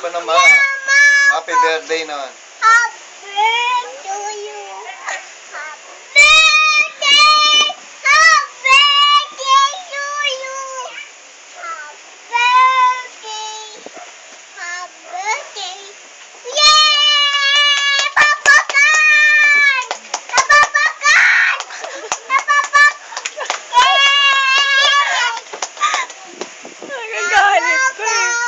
ba naman? Happy birthday naman. Nagagalit ko eh.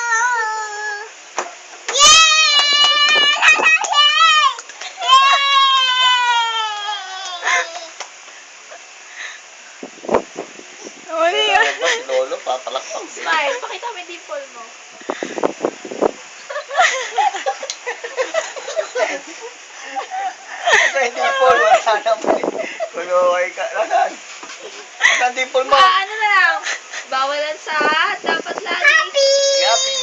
Uli Kailangan ba si Lolo papalakpak? Smile, pakita mo yung dimple mo. Ay, dimple. Wala naman. Kulaway ka. Nasaan? Nasaan dimple mo? Ano na lang? Bawalan sa dapat lagi. Happy.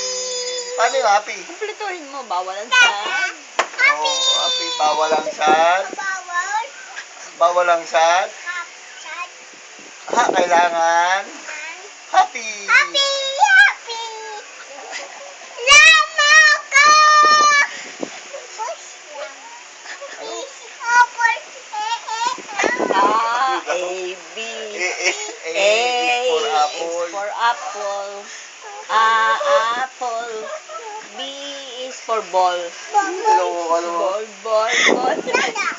Paano yung happy? Kumpletuhin mo, bawalan sa... Oh, happy. Bawalang sad. Bawalang sad. Ha, kailangan. Happy. A, B. A is for apple. is for apple. Apple. B is for ball. Ano? Ball.